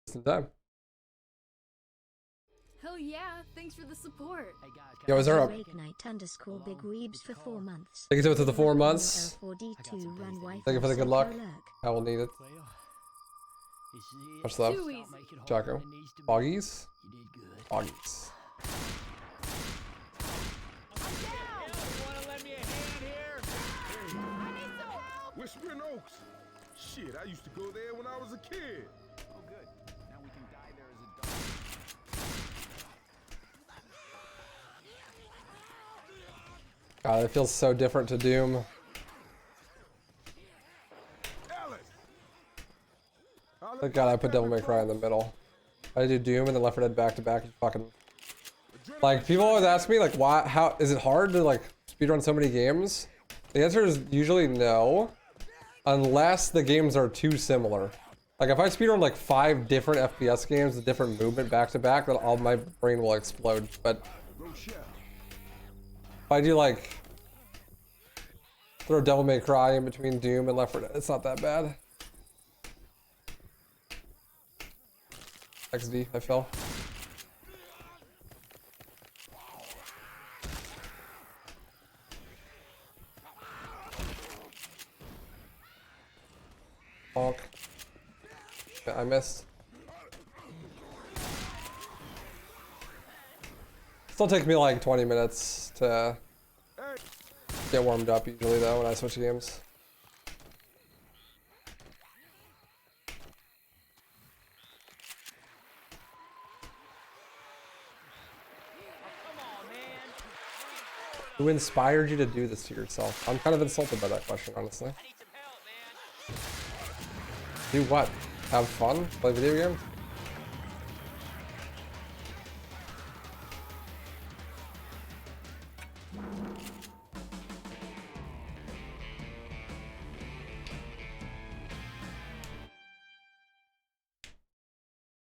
Some time. Hell yeah, thanks for the support. Yo, is there a... Big for 4 months. Thank you to the 4 months. Thank you for the good luck. I will need it. Much love. Chaco. Boggies? Boggies. Whispering Oaks. Shit, I used to go there when I was a kid. Oh, good. Now we can die there as a dog. God, it feels so different to Doom. Thank God I put Devil May Cry in the middle. I do Doom and then Left 4 Dead back to back. Fucking... Like, people always ask me, like, why, how, is it hard to, like, speedrun so many games? The answer is usually no. Unless the games are too similar. Like if I speedrun like 5 different FPS games with different movement back to back, then all my brain will explode. But if I do like throw Devil May Cry in between Doom and Left 4 Dead, it's not that bad. XD, I fell. Yeah, I missed. Still takes me like 20 minutes to get warmed up usually though when I switch games. Who inspired you to do this to yourself? I'm kind of insulted by that question, honestly. Do what? Have fun? Play video games?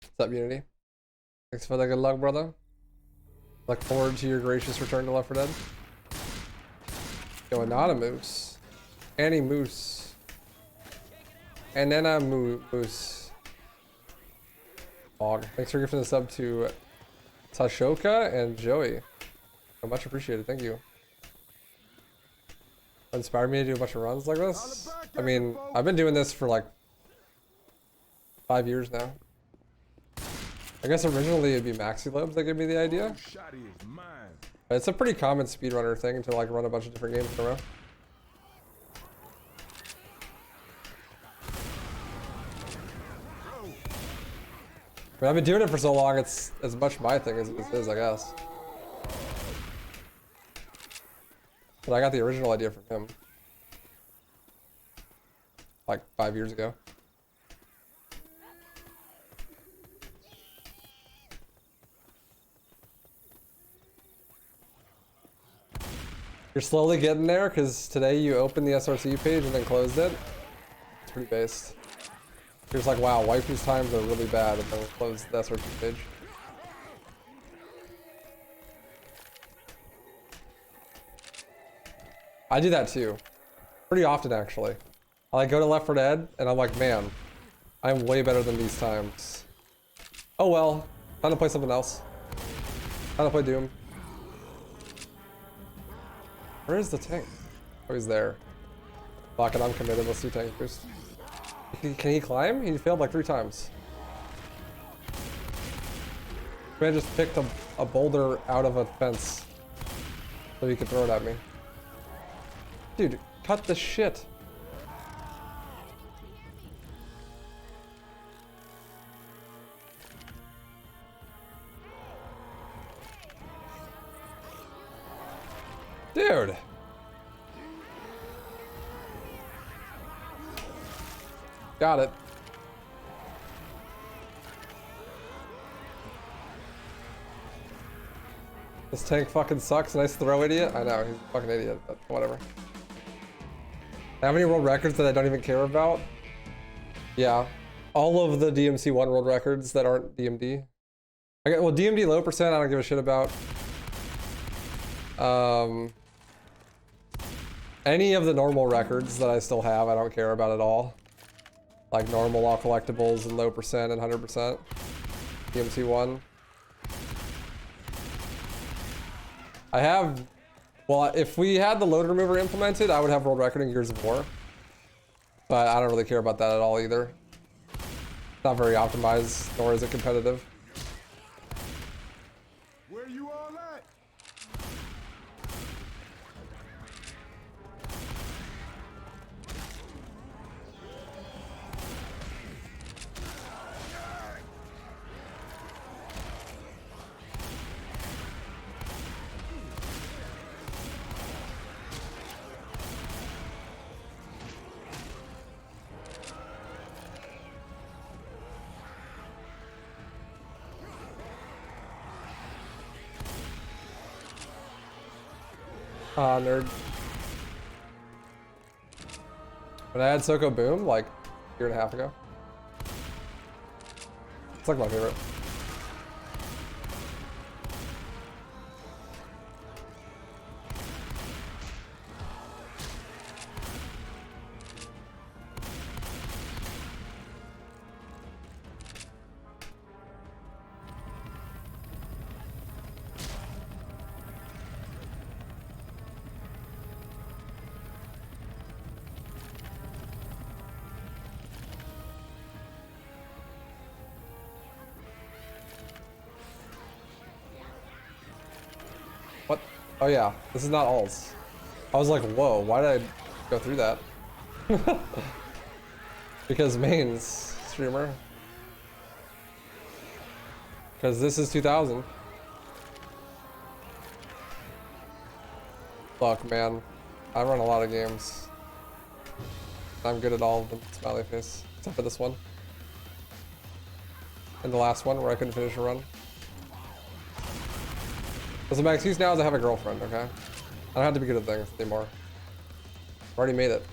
What's up, Unity? Thanks for the good luck, brother. Look forward to your gracious return to Left 4 Dead. Yo, Anonymous. Annie Moose. And then Moose. Hog. Thanks for gifting the sub to Tashoka and Joey. Much appreciated. Thank you. Inspired me to do a bunch of runs like this. I mean, I've been doing this for like 5 years now. I guess originally it'd be MaxiLobes that gave me the idea. But it's a pretty common speedrunner thing to like run a bunch of different games in a row. I mean, I've been doing it for so long, it's as much my thing as it is, I guess. But I got the original idea from him. Like 5 years ago. You're slowly getting there, because today you opened the SRC page and then closed it. It's pretty based. He was like, wow, waifu's times are really bad, and then we'll close the SRC page. I do that too. Pretty often, actually. I like go to Left 4 Dead, and I'm like, man, I'm way better than these times. Oh well, time to play something else. Time to play Doom. Where is the tank? Oh, he's there. Fuck it, I'm committed. Let's do tank boost. Can he climb? He failed like 3 times. Man just picked a boulder out of a fence so he could throw it at me. Dude, cut the shit. Dude. Got it. This tank fucking sucks. Nice throw, idiot. I know, he's a fucking idiot, but whatever. I have any world records that I don't even care about? Yeah. All of the DMC1 world records that aren't DMD. Well, DMD low percent I don't give a shit about. Any of the normal records that I still have, I don't care about at all. Like normal all collectibles and low percent and 100%. DMC1. I have, well, if we had the load remover implemented, I would have world record in Gears of War. But I don't really care about that at all either. It's not very optimized, nor is it competitive. Where you all at? Nerd. When I had Soko Boom, like, a year and a half ago. It's like my favorite. What? Oh yeah, this is not alls. I was like, whoa, why did I go through that? Because mains, streamer. Because this is 2000. Fuck, man. I run a lot of games. I'm good at all of them, smiley face. Except for this one. And the last one where I couldn't finish a run. So my excuse now is I have a girlfriend, okay? I don't have to be good at things anymore. I've already made it.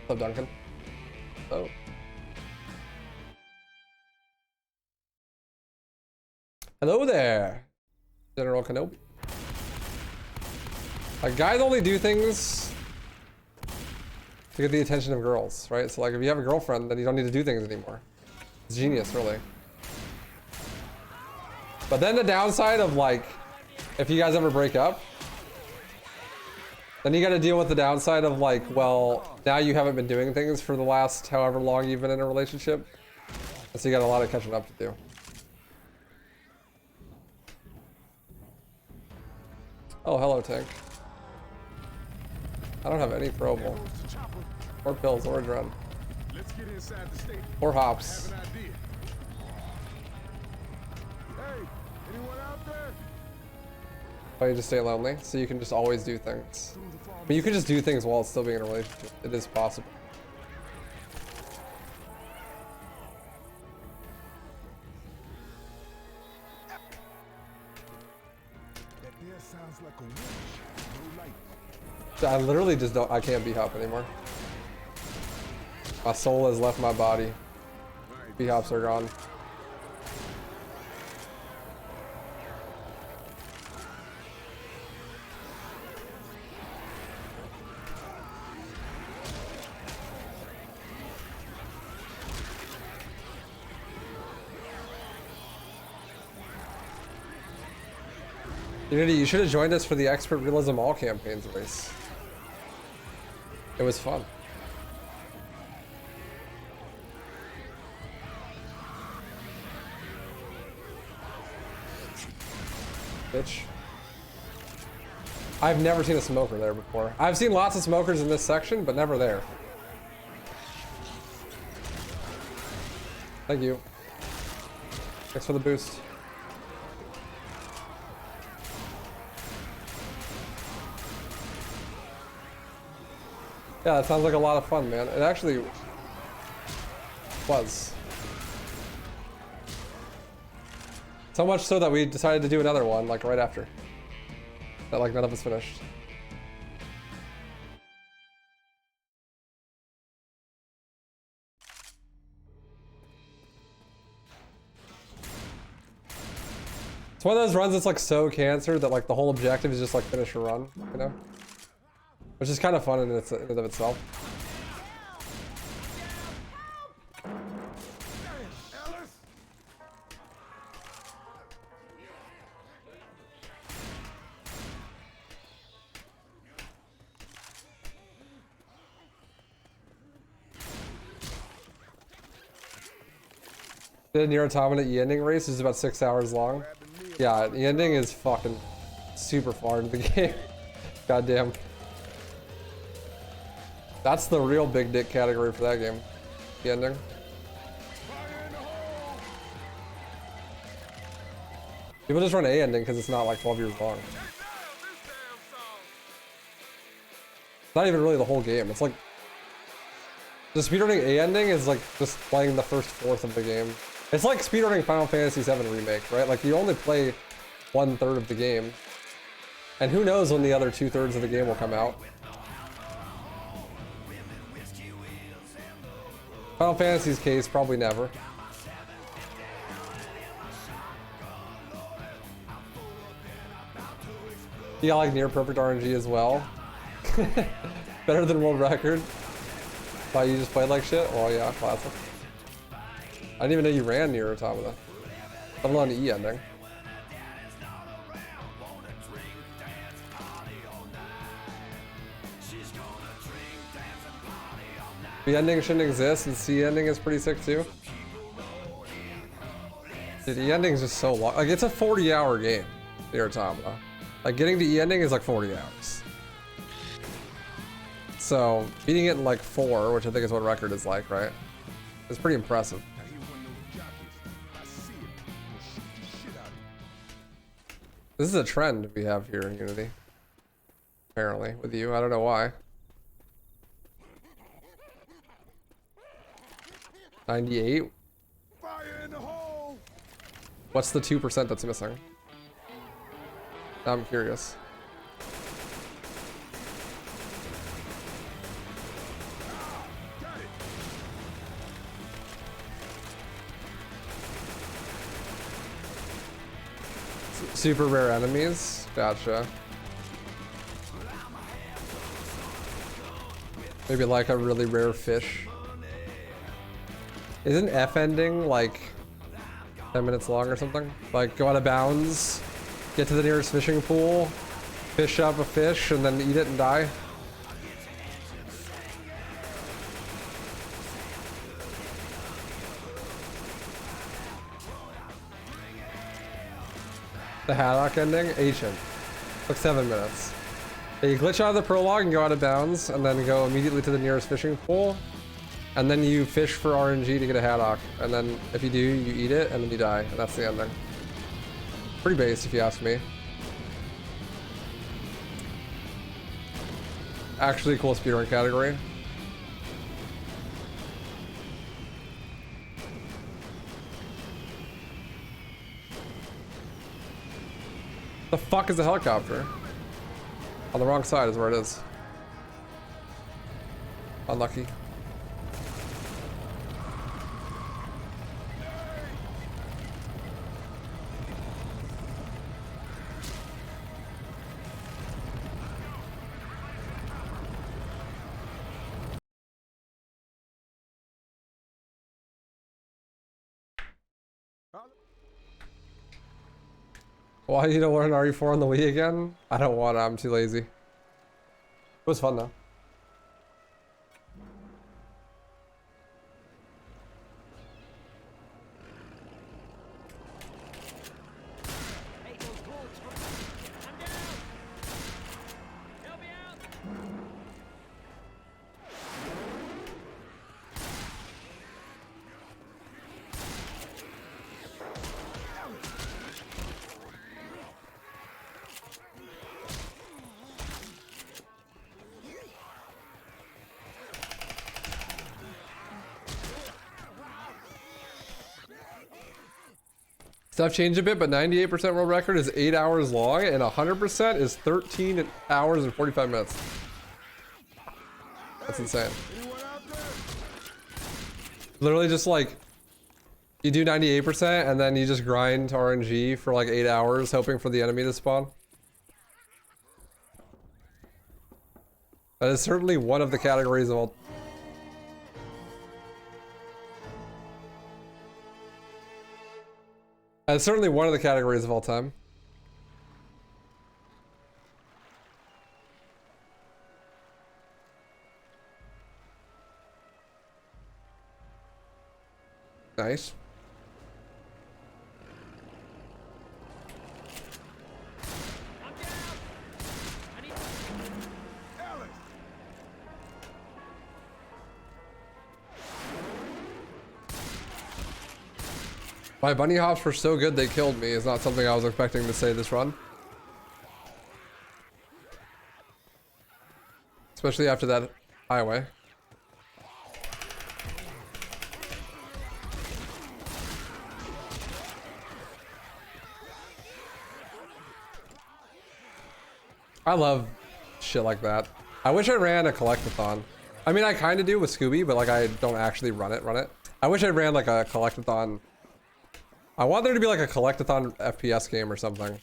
What's up, Duncan? Oh. Hello there, General Kenobi. Like, guys only do things to get the attention of girls, right? So like, if you have a girlfriend, then you don't need to do things anymore. It's genius, really. But then the downside of like, if you guys ever break up, then you gotta deal with the downside of like, well, now you haven't been doing things for the last however long you've been in a relationship. And so you got a lot of catching up to do. Oh, hello, Tank. I don't have any throwable. Or pills, or adrenaline. Let's get inside the state. Or hops. I have an idea. Hey, anyone out there? But you just stay lonely, so you can just always do things. But you can just do things while still being in a relationship. It is possible. That there sounds like a witch. No light. I literally just don't, I can't B-hop anymore. My soul has left my body. B-hops are gone. Unity, you should have joined us for the Expert Realism All campaigns race. It was fun. Bitch. I've never seen a smoker there before. I've seen lots of smokers in this section, but never there. Thank you. Thanks for the boost. Yeah, that sounds like a lot of fun, man. It actually was. So much so that we decided to do another one, like right after. That like none of us finished. It's one of those runs that's like so cancer that like the whole objective is just like finish a run, you know? which is kind of fun in and of itself. The Nier Automata E-ending race is about 6 hours long. Yeah, E-ending is fucking super far into the game. Goddamn. That's the real big dick category for that game. E-ending. People just run A-ending because it's not like 12 years long. It's not even really the whole game. It's like the speedrunning A-ending is like just playing the first fourth of the game. It's like speedrunning Final Fantasy VII Remake, right? Like you only play 1/3 of the game. And who knows when the other 2/3 of the game will come out. Final Fantasy's case, probably never. You got like near perfect RNG as well. Better than world record. Thought you just played like shit? Well, yeah, classic. I didn't even know you ran Nier Automata. Let alone the E-ending. B-ending shouldn't exist, and C-ending is pretty sick too. Dude, E-ending is just so long. Like, it's a 40-hour game, Nier Automata. Like, getting to E-ending is like 40 hours. So, beating it in like 4, which I think is what record is like, right? It's pretty impressive. This is a trend we have here in Unity. Apparently, with you. I don't know why. 98? Fire in the hole! What's the 2% that's missing? Now I'm curious. Got it! Super rare enemies? Gotcha. Maybe like a really rare fish. Isn't F ending like 10 minutes long or something? Like go out of bounds, get to the nearest fishing pool, fish up a fish, and then eat it and die? The haddock ending? Ancient. Like 7 minutes. Yeah, you glitch out of the prologue and go out of bounds, and then go immediately to the nearest fishing pool. And then you fish for RNG to get a haddock. And then if you do, you eat it, and then you die. And that's the ending. Pretty base, if you ask me. Actually cool speedrun category. The fuck is the helicopter? On the wrong side is where it is. Unlucky. Why you don't learn RE4 on the Wii again? I don't want to, I'm too lazy. It was fun though. Stuff changed a bit, but 98% world record is 8 hours long, and 100% is 13 hours and 45 minutes. That's insane. Literally just like, you do 98% and then you just grind RNG for like 8 hours, hoping for the enemy to spawn. That is certainly one of the categories of all. That is certainly one of the categories of all time. Nice. My bunny hops were so good they killed me is not something I was expecting to say this run. Especially after that highway. I love shit like that. I wish I ran a collectathon. I mean, I kind of do with Scooby, but like I don't actually run it. I wish I like a collectathon. I want there to be like a collectathon FPS game or something.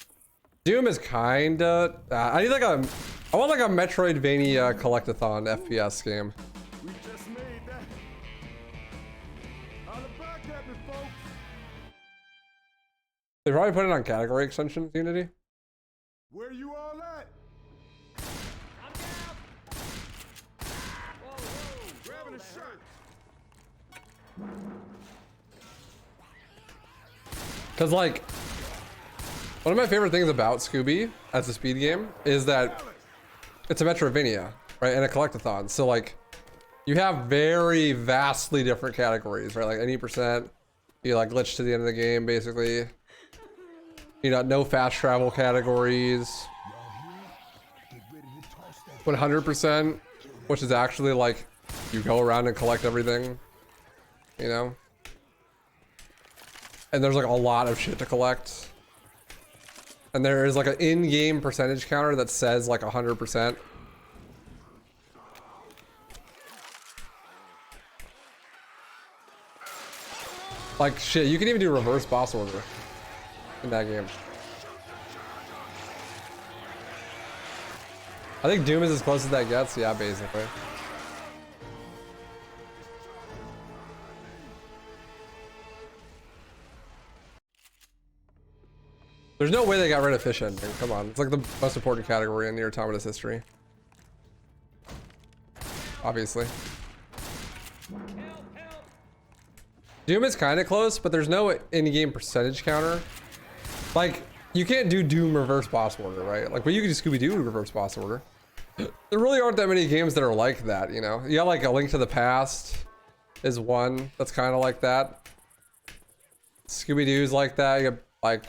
Doom is kinda. I want like a Metroidvania collectathon FPS game. We just made that. Holla back at me, folks. They probably put it on category extensions, Unity. Where you all at? I'm down. Whoa, grabbing a shirt. Cause like, one of my favorite things about Scooby as a speed game is that it's a Metroidvania, right, and a collectathon. So like, you have very vastly different categories, right? Like any percent, you like glitch to the end of the game, basically. You know, no fast travel categories. 100%, which is actually like, you go around and collect everything, you know? And there's like a lot of shit to collect. And there is like an in-game percentage counter that says like 100%. Like shit, you can even do reverse boss order in that game. I think Doom is as close as that gets, yeah, basically. There's no way they got rid of fish ending. Come on, it's like the most important category in Nier Automata's history. Obviously. Doom is kind of close, but there's no in-game percentage counter. Like, you can't do Doom reverse boss order, right? Like, but you can do Scooby-Doo reverse boss order. There really aren't that many games that are like that, you know? You got like A Link to the Past is one that's kind of like that. Scooby-Doo's like that. You got like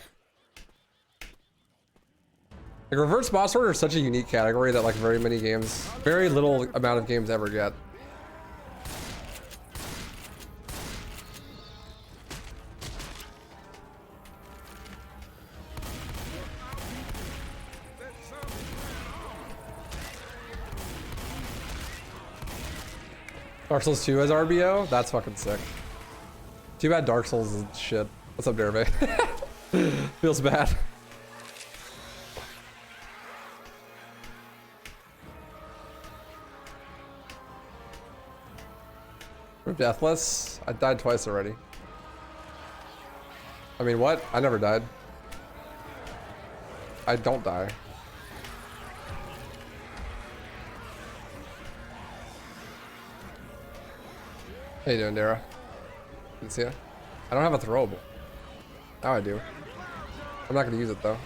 reverse boss order is such a unique category that like very little amount of games ever get. Dark Souls 2 as RBO? That's fucking sick. Too bad Dark Souls is shit. What's up, Derby? Feels bad. We're deathless? I died twice already. I mean, what? I never died. I don't die. How you doing, Dara? Good to see ya. I don't have a throwable. Now I do. I'm not gonna use it though.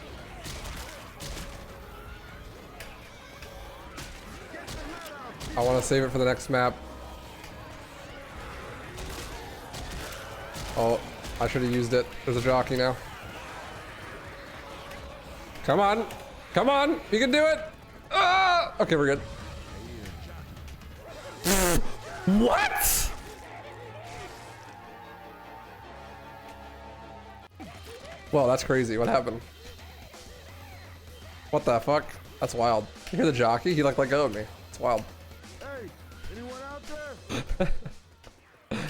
I want to save it for the next map. Oh, I should have used it. There's a jockey now. Come on. Come on. You can do it. Ah! Okay, we're good. What? Whoa, that's crazy. What happened? What the fuck? That's wild. You hear the jockey? He like let go of me. It's wild. Hey, anyone out there?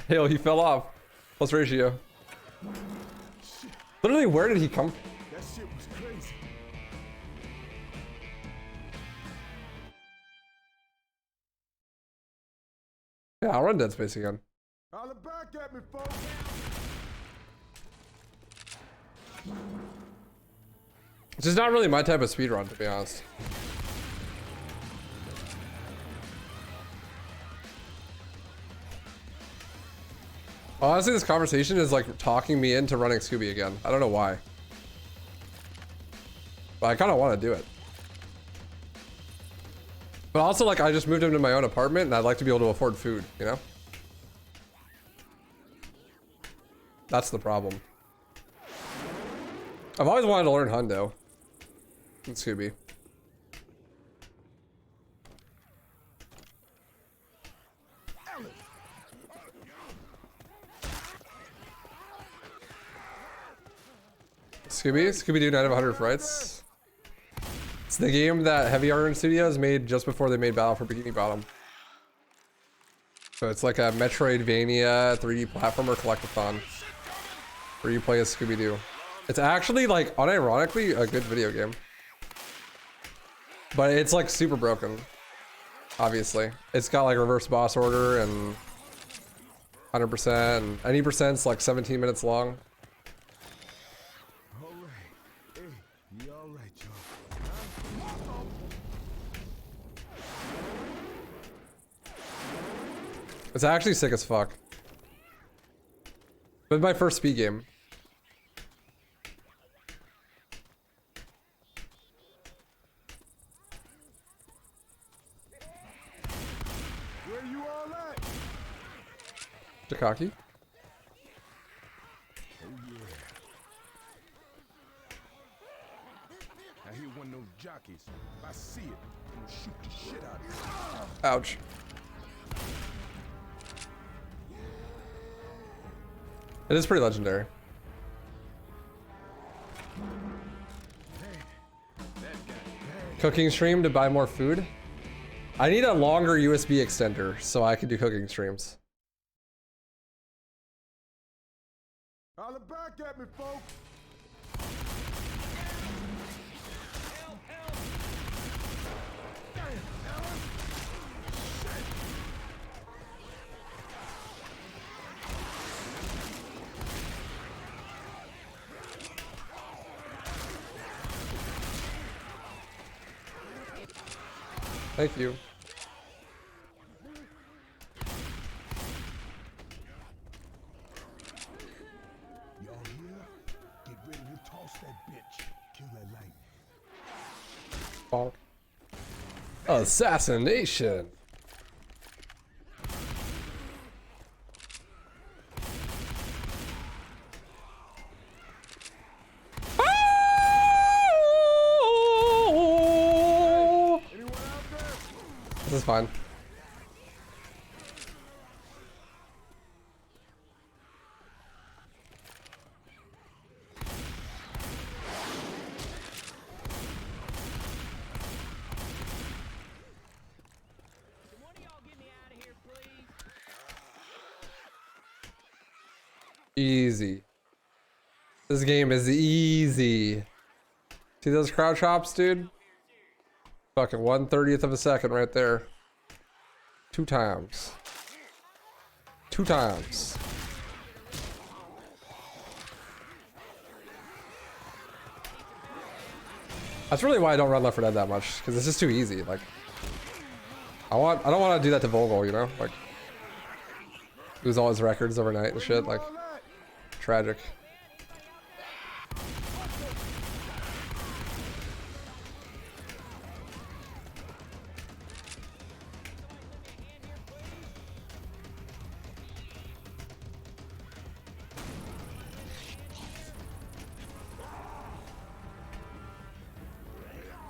Hell, he fell off. Plus ratio. Literally, where did he come from? That shit was crazy. run Dead Space again. Holla back at me, folks. It's just not really my type of speedrun, to be honest. Honestly, this conversation is like talking me into running Scooby again. I don't know why. But I kind of want to do it. But also, like, I just moved into my own apartment and I'd like to be able to afford food, you know? That's the problem. I've always wanted to learn Hundo in Scooby. Scooby-Doo Night of 100 Frights. It's the game that Heavy Iron Studios made just before they made Battle for Bikini Bottom. So it's like a Metroidvania 3D platformer collectathon where you play as Scooby-Doo. It's actually, like, unironically a good video game. But it's like super broken, obviously. It's got like reverse boss order and 100%, and any percent's like 17 minutes long. It's actually sick as fuck. But my first speed game. Where you all at? Takaki? Oh yeah. I hear one of those jockeys. If I see it, I'm gonna shoot the shit out of it. Ouch. It is pretty legendary. Cooking stream to buy more food. I need a longer USB extender so I can do cooking streams. Holla back at me, folks. Thank you. Y'all here? Get ready to toss that bitch. Kill that light. Bonk. Assassination. This is fine. Easy. This game is easy. See those crouch hops, dude? Fucking 1/30th of a second right there. 2 times. 2 times. That's really why I don't run Left 4 Dead that much, because it's just too easy. Like, I don't want to do that to Vogel, you know? Like, lose all his records overnight and shit. Like, tragic.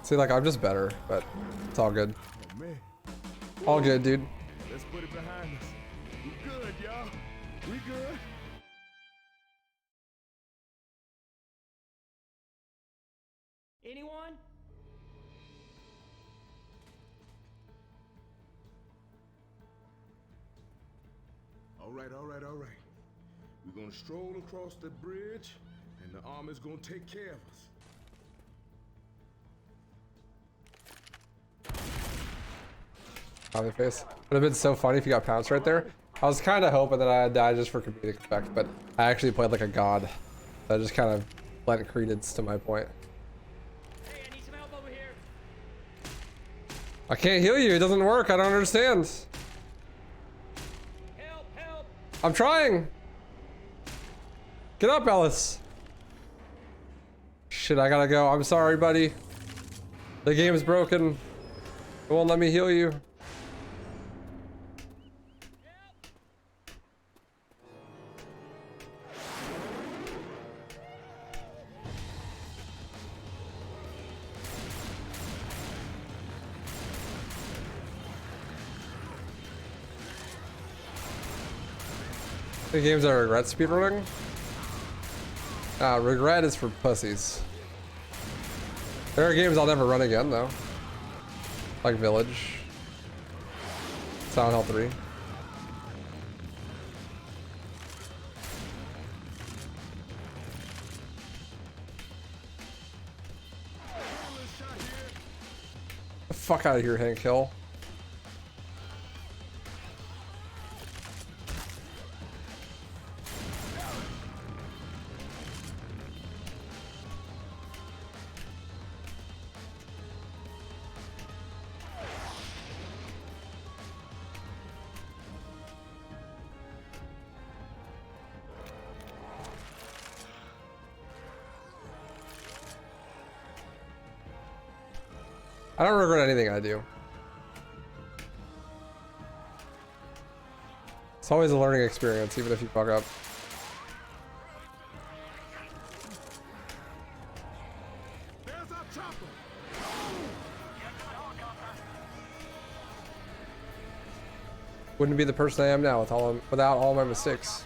See, like, I'm just better, but it's all good. Oh, man. All good, dude. Let's put it behind us. We good, y'all. We good. Anyone? All right, all right, all right. We're gonna stroll across the bridge, and the army's gonna take care of us. Comedy face. Would have been so funny if you got pounced right there. I was kind of hoping that I died just for comedic effect, but I actually played like a god. That just kind of lent credence to my point. Hey, I need some help over here. I can't heal you. It doesn't work. I don't understand. Help, help. I'm trying. Get up, Ellis. Shit, I gotta go. I'm sorry, buddy. The game is broken. It won't let me heal you. The games I regret speedrunning? Regret is for pussies. There are games I'll never run again, though. Like Village. Silent Hill 3. The fuck out of here, Hank Hill. I don't regret anything I do. It's always a learning experience, even if you fuck up. There's our chopper. Wouldn't be the person I am now without all my mistakes.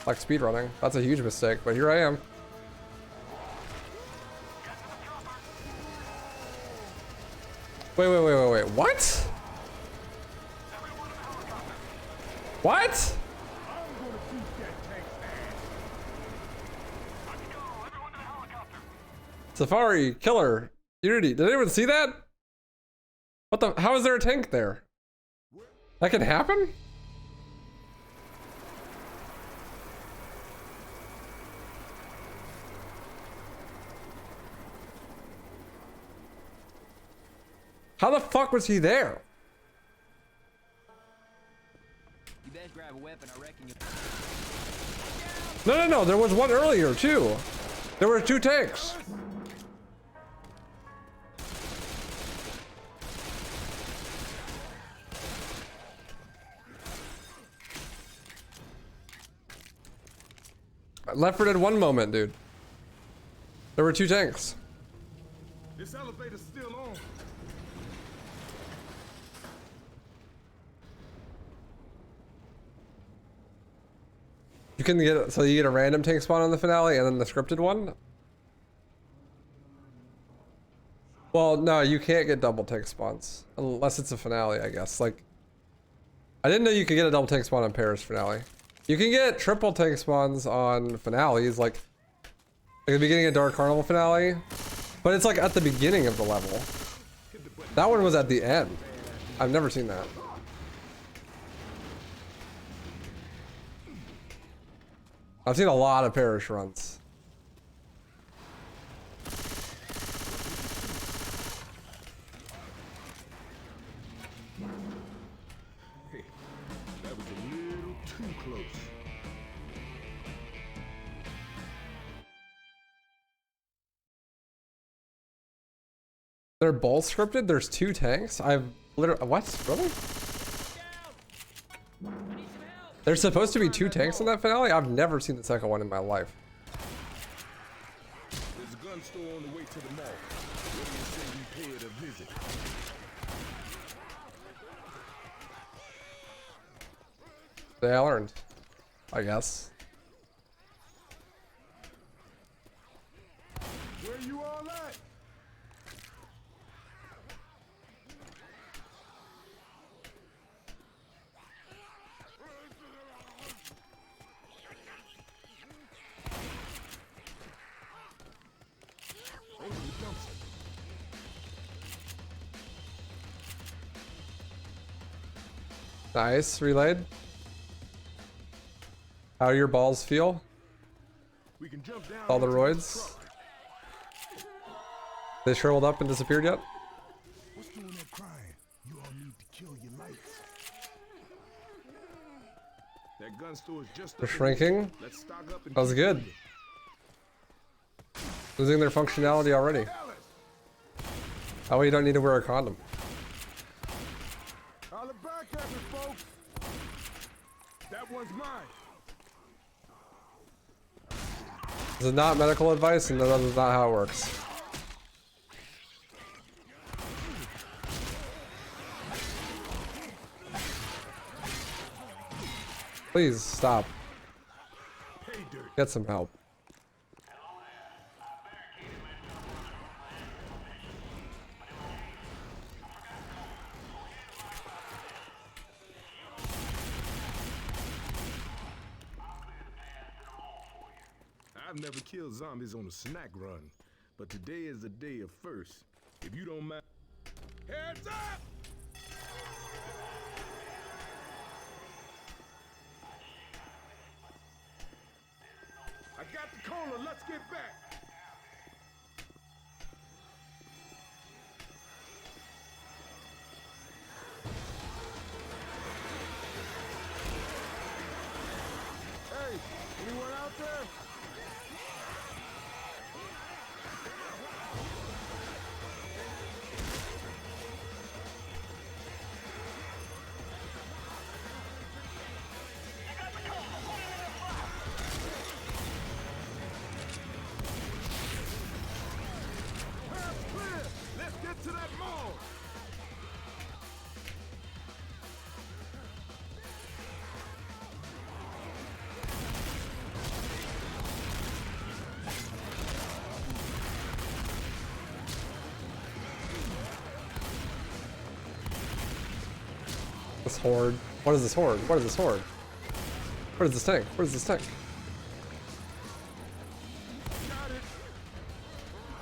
Like speedrunning. That's a huge mistake, but here I am. Wait. What? What? Safari, Killer, Unity. Did anyone see that? What the? How is there a tank there? That can happen? How the fuck was he there? You best grab a weapon, I reckon you. No. There was one earlier too. There were two tanks. Left 4 Dead 1 moment, dude. There were two tanks. This elevator's still on. You can get, so you get a random tank spawn on the finale and then the scripted one? Well, no, you can't get double tank spawns. Unless it's a finale, I guess. Like, I didn't know you could get a double tank spawn on Paris finale. You can get triple tank spawns on finales, like the beginning of Dark Carnival finale. But it's like at the beginning of the level. That one was at the end. I've never seen that. I've seen a lot of Parish runs. Hey, that was a little too close. They're both scripted? There's two tanks? I've literally, what? Really? There's supposed to be two tanks in that finale? I've never seen the second one in my life. There's a gun store on the way to the mall. What do you say we pay it a visit? I learned, I guess. Where you all at? Nice, relayed. How do your balls feel? We can jump down All the into roids? truck. They shriveled up and disappeared yet? What's doing that crying? You all need to kill your lights. That gun store is just They're up ahead. shrinking. Let's stock up and That was keep good. moving. Losing their functionality already. Dallas, That way you don't need to wear a condom. holla back at me, folks. That one's mine. This is not medical advice, and that is not how it works. Please stop. Pay dirt. Get some help. I've never killed zombies on a snack run, but today is a day of firsts. If you don't mind, heads up! I got the cola. Let's get back. Hey, anyone out there? Path's clear. Let's get to that mall. This horde. What is this horde? What is this horde? What is this tank? What is this tank? Got it.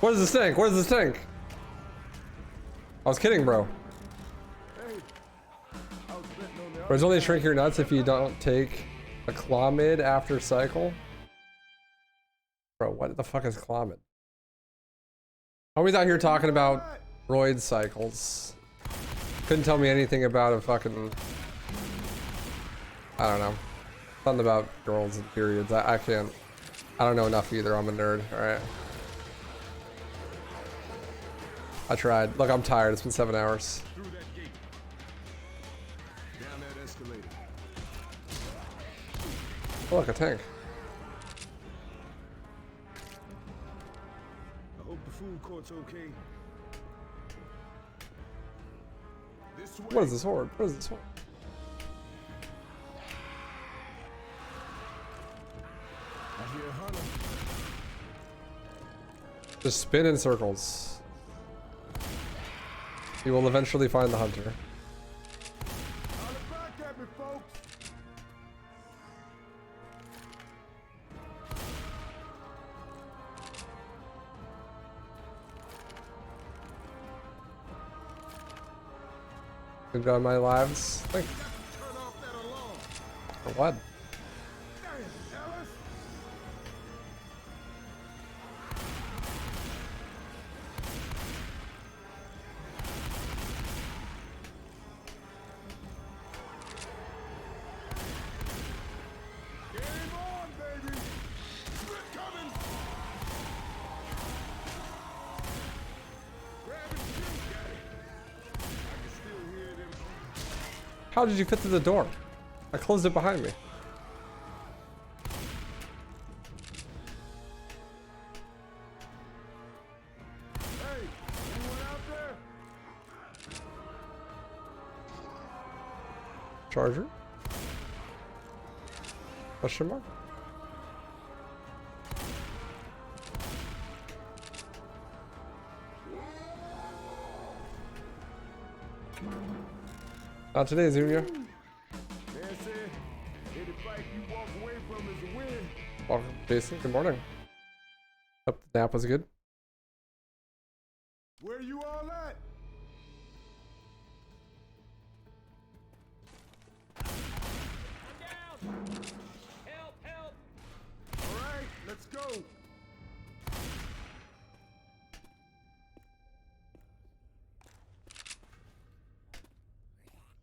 What is this tank? What is this tank? I was kidding, bro. Hey, I was betting on the Bro, it's only shrink your nuts if you don't take a clomid after cycle. Bro, what the fuck is clomid? Homie's out here talking about roid cycles. Couldn't tell me anything about a fucking... I don't know. Something about girls and periods. I can't... I don't know enough either. I'm a nerd, alright? I tried. Look, I'm tired. It's been 7 hours. Through that gate. Down that escalator. Oh, look, a tank. I hope the food court's okay. This way. What is this horde? What is this horde? I hear a hunter. Just spin in circles. You will eventually find the hunter. Holla back at me, folks. Enjoy my lives. Thank you. Turn off that alarm. For what? Damn, Ellis. Game on, baby. Split coming. Grab and shoot, Daddy. I can still hear them. How did you fit through the door? I closed it behind me. Hey, anyone out there? Charger? Question mark? Not today, Junior. Man said, any fight you walk away from is a win. Welcome, Jason. Good morning. Hope the nap was good. Where you all at? I'm down! Help! go.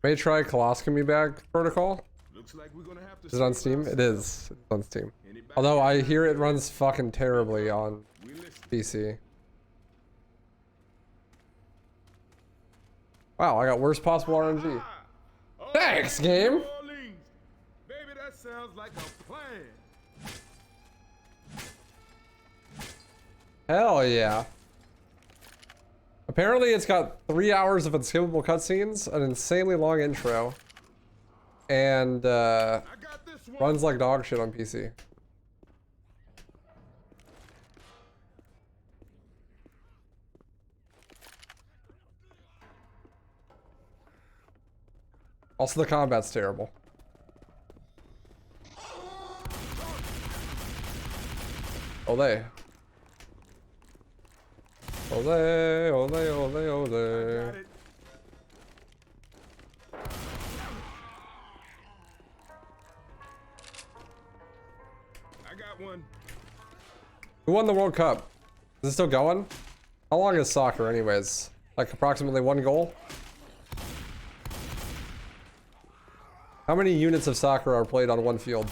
May try colostomy bag protocol. Looks like we're gonna have to. Is it on Steam? It is. It's on Steam. Although I hear it runs fucking terribly on PC. Wow, I got worst possible RNG. Thanks, game. Baby, that sounds like a plan. Hell yeah. Apparently it's got 3 hours of unskippable cutscenes, an insanely long intro, and runs like dog shit on PC. Also, the combat's terrible. Ole. Ole, ole, ole, ole. Got it. I got one. Who won the World Cup? Is it still going? How long is soccer anyways? Like approximately 1 goal? How many units of soccer are played on one field?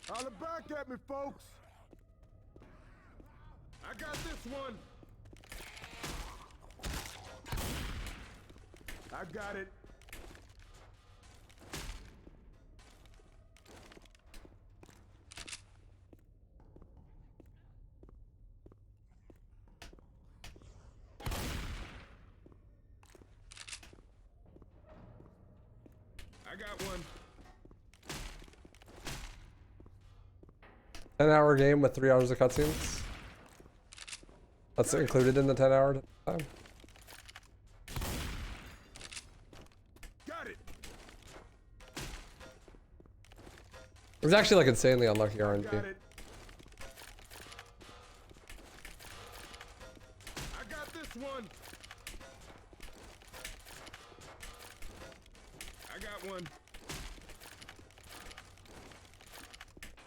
Holla back at me, folks. I got this one. I got it. I got one. 10-hour game with 3 hours of cutscenes. That's included in the 10-hour time. Got it. It's actually like insanely unlucky Got RNG. it. I got this one. I got one.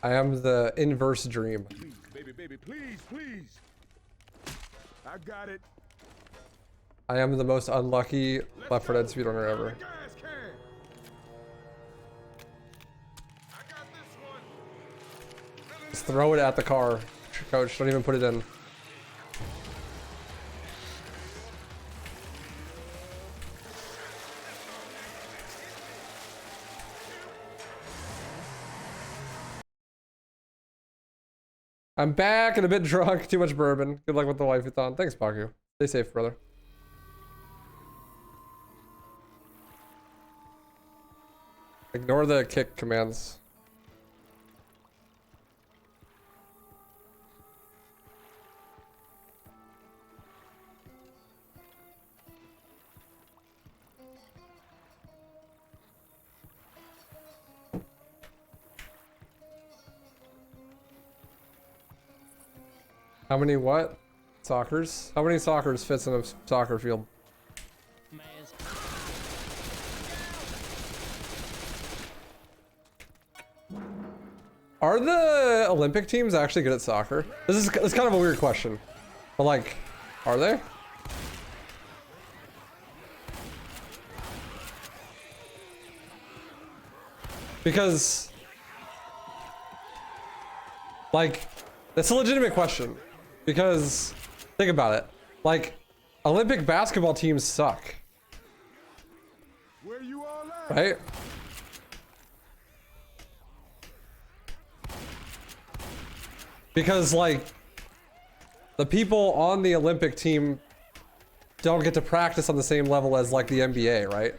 I am the inverse dream. Please, baby, baby, please, please. I got it. I am the most unlucky Left 4 Dead speedrunner Gas ever. can. I got this one. Just throw it at the car, coach. Don't even put it in. I'm back and a bit drunk. Too much bourbon. Good luck with the waifu-thon. Thanks, Baku. Stay safe, brother. Ignore the kick commands. How many what? Soccers? How many soccers fits in a soccer field? Are the Olympic teams actually good at soccer? This is kind of a weird question. But like, are they? Because like, that's a legitimate question. Because think about it. Like, Olympic basketball teams suck. Where you all at? Right? Because like the people on the Olympic team don't get to practice on the same level as like the NBA, right?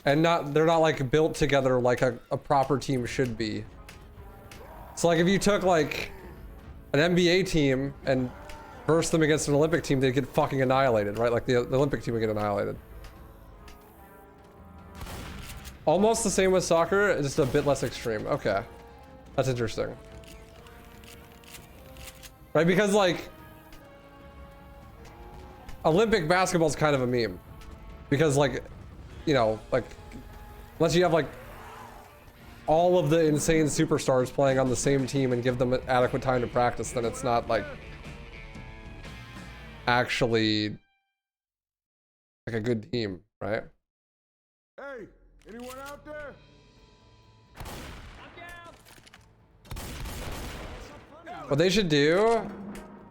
And they're not like built together like a proper team should be. So like if you took like an NBA team and versed them against an Olympic team, they'd get fucking annihilated, right? Like the Olympic team would get annihilated. Almost the same with soccer, just a bit less extreme. Okay. That's interesting. Right, because like Olympic basketball is kind of a meme. Because like, you know, like Unless you have like all of the insane superstars playing on the same team and give them adequate time to practice, then it's not like actually like a good team, right? Hey, anyone out there? What they should do,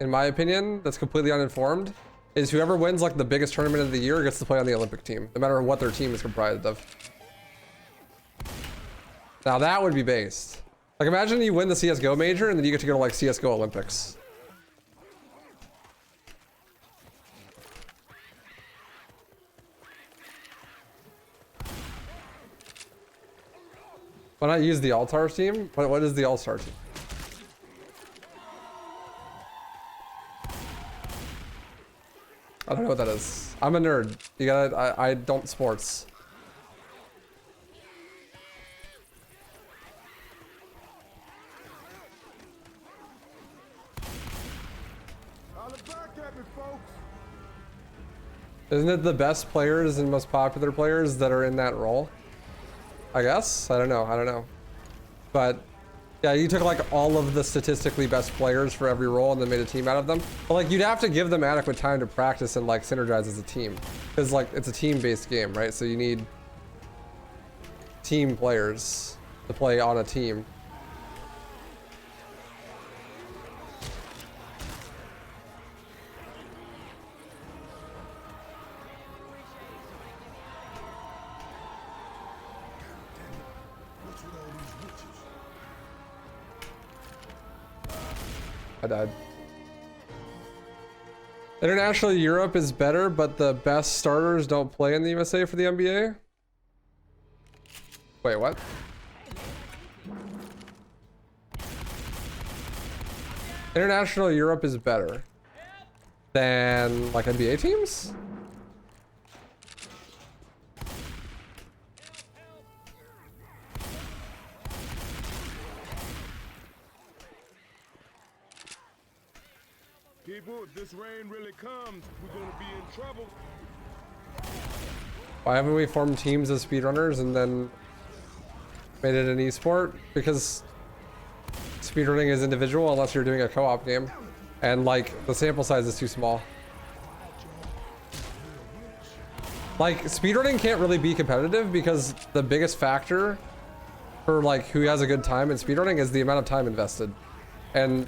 in my opinion, that's completely uninformed, is whoever wins like the biggest tournament of the year gets to play on the Olympic team, no matter what their team is comprised of. Now that would be based. Like imagine you win the CSGO major and then you get to go to like CSGO Olympics. Why not use the All-Stars team? What is the All-Star team? I don't know what that is. I'm a nerd. You gotta, I don't sports. Holla back at me, folks. Isn't it the best players and most popular players that are in that role? I guess? I don't know. But yeah, you took like all of the statistically best players for every role and then made a team out of them. But like you'd have to give them adequate time to practice and like synergize as a team. Because like it's a team-based game, right? So you need team players to play on a team. I died. International Europe is better, but the best starters don't play in the USA for the NBA? Wait, what? International Europe is better than like NBA teams? People, if this rain really comes, we're gonna be in trouble. Why haven't we formed teams as speedrunners and then made it an esport? Because speedrunning is individual unless you're doing a co-op game. And like the sample size is too small. Like speedrunning can't really be competitive because the biggest factor for like who has a good time in speedrunning is the amount of time invested. And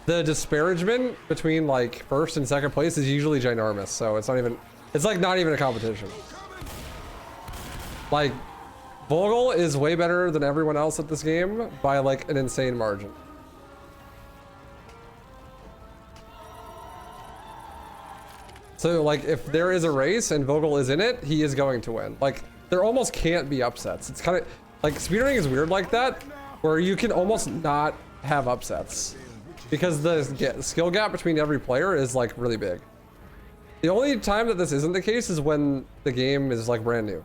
the disparagement between like first and second place is usually ginormous, so it's like not even a competition. Like Vogel is way better than everyone else at this game by like an insane margin. So like if there is a race and Vogel is in it, he is going to win. Like there almost can't be upsets. It's kind of like speedrunning is weird like that, where you can almost not have upsets. Because the skill gap between every player is like really big. The only time that this isn't the case is when the game is like brand new.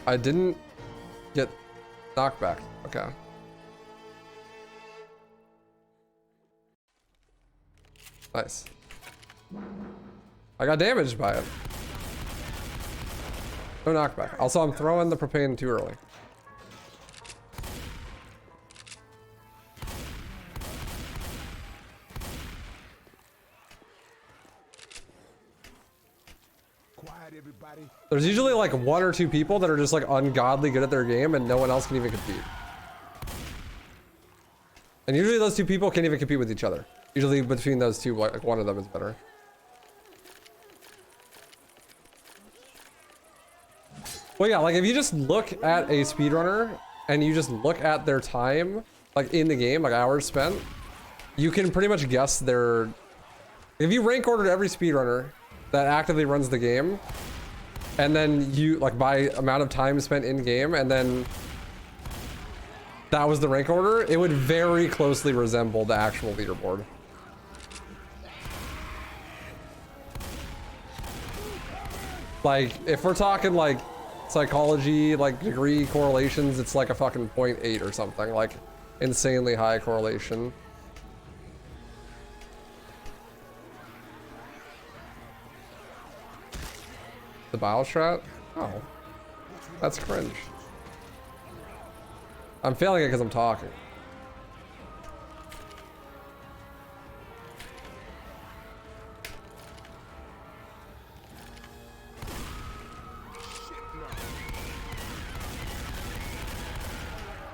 I didn't get knocked back. Okay. Nice. I got damaged by it. No knockback. Also, I'm throwing the propane too early. Quiet, everybody. There's usually like one or two people that are just like ungodly good at their game and no one else can even compete. And usually those two people can't even compete with each other. Usually between those two, like one of them is better. Well, yeah, like if you just look at a speedrunner and you just look at their time, like in the game, like hours spent, you can pretty much guess their... If you rank ordered every speedrunner that actively runs the game, and then you, like by amount of time spent in game, and then that was the rank order, it would very closely resemble the actual leaderboard. Like, if we're talking like psychology, like degree correlations, it's like a fucking 0.8 or something, like insanely high correlation. The bio strat? Oh. That's cringe. I'm failing it because I'm talking.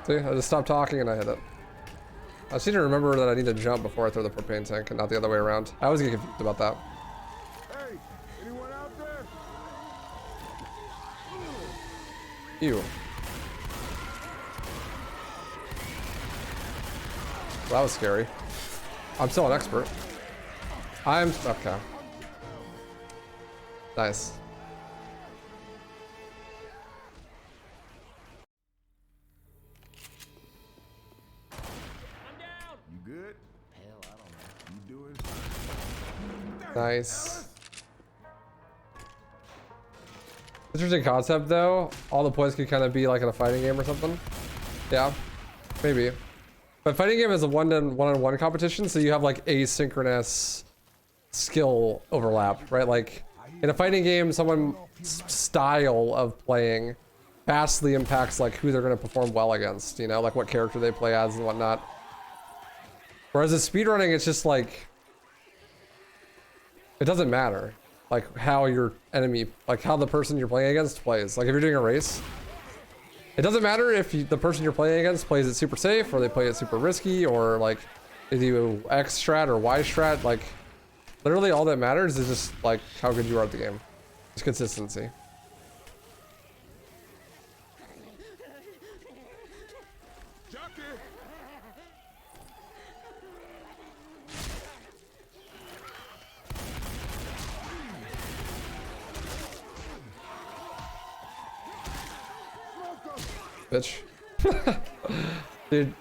See, I just stopped talking and I hit it. I just need to remember that I need to jump before I throw the propane tank and not the other way around. I always get confused about that. Hey, anyone out there? Ew. Well, that was scary. I'm still an expert. I'm okay. Nice. I'm down. You good? Hell, I don't know. You doing? Nice. Interesting concept though. All the points could kind of be like in a fighting game or something. Yeah, maybe. But fighting game is a one-on-one competition, so you have like asynchronous skill overlap, right? Like in a fighting game, someone's style of playing vastly impacts like who they're going to perform well against, you know, like what character they play as and whatnot. Whereas in speedrunning, it's just like, it doesn't matter like how your enemy, like how the person you're playing against plays. Like if you're doing a race, it doesn't matter if the person you're playing against plays it super safe or they play it super risky or like they do X strat or Y strat. Like literally all that matters is just like how good you are at the game. It's consistency. Jockey! Bitch. Dude,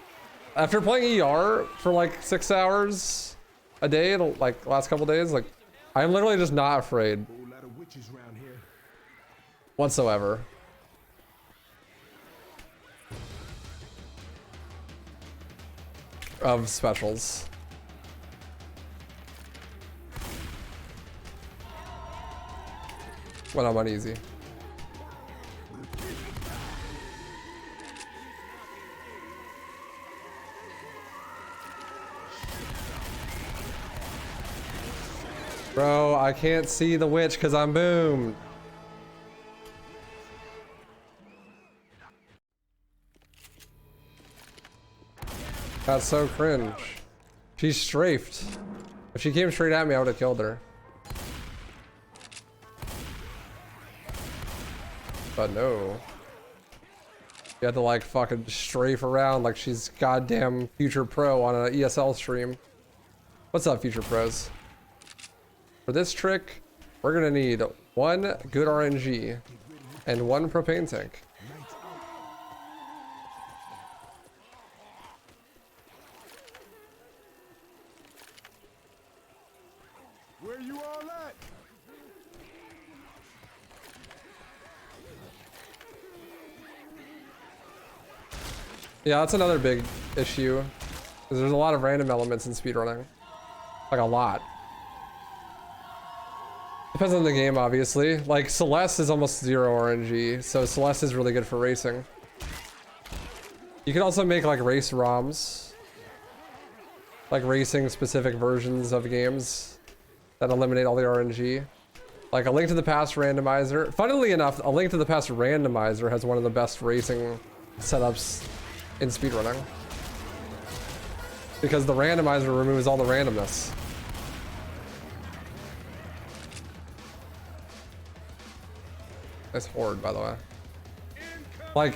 after playing ER for like 6 hours a day, like last couple days, like I'm literally just not afraid Whole lot of witches around here. whatsoever. Of specials. When I'm uneasy. Bro, I can't see the witch because I'm boomed. That's so cringe. She's strafed. If she came straight at me, I would have killed her. But no. You have to like fucking strafe around like she's goddamn Future Pro on an ESL stream. What's up, Future Pros? For this trick, we're gonna need 1 good RNG and 1 propane tank. Where you all at? Yeah, that's another big issue. 'Cause there's a lot of random elements in speedrunning. Like a lot. Depends on the game, obviously. Like Celeste is almost 0 RNG, so Celeste is really good for racing. You can also make like race ROMs. Like racing specific versions of games that eliminate all the RNG. Like a Link to the Past randomizer. Funnily enough, a Link to the Past randomizer has one of the best racing setups in speedrunning. Because the randomizer removes all the randomness. Nice horde, by the way. Like,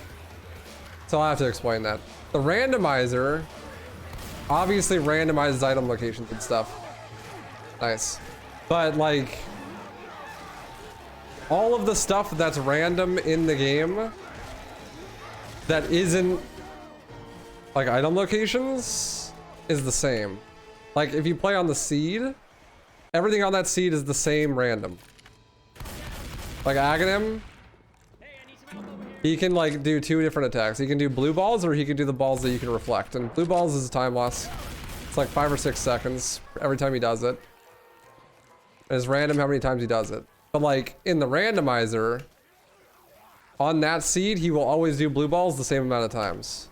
so I have to explain that. The randomizer obviously randomizes item locations and stuff. Nice. But like, all of the stuff that's random in the game that isn't like item locations is the same. Like if you play on the seed, everything on that seed is the same random. Like Aghanim, he can like do 2 different attacks. He can do blue balls or he can do the balls that you can reflect. And blue balls is a time loss. It's like 5 or 6 seconds every time he does it. And it's random how many times he does it. But like in the randomizer, on that seed, he will always do blue balls the same amount of times.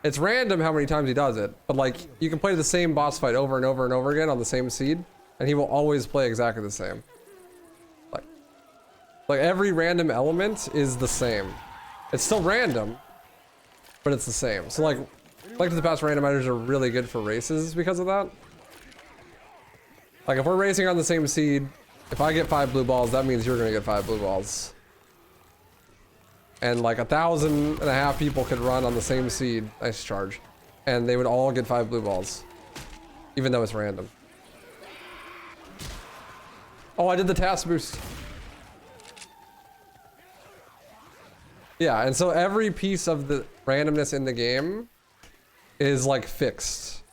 It's random how many times he does it, but like you can play the same boss fight over and over and over again on the same seed, and he will always play exactly the same. Like every random element is the same. It's still random, but it's the same. So like to the Past randomizers are really good for races because of that. Like if we're racing on the same seed, if I get 5 blue balls, that means you're gonna get 5 blue balls. And like 1,500 people could run on the same seed, nice charge, and they would all get 5 blue balls, even though it's random. Oh, I did the task boost. Yeah, and so every piece of the randomness in the game is like fixed.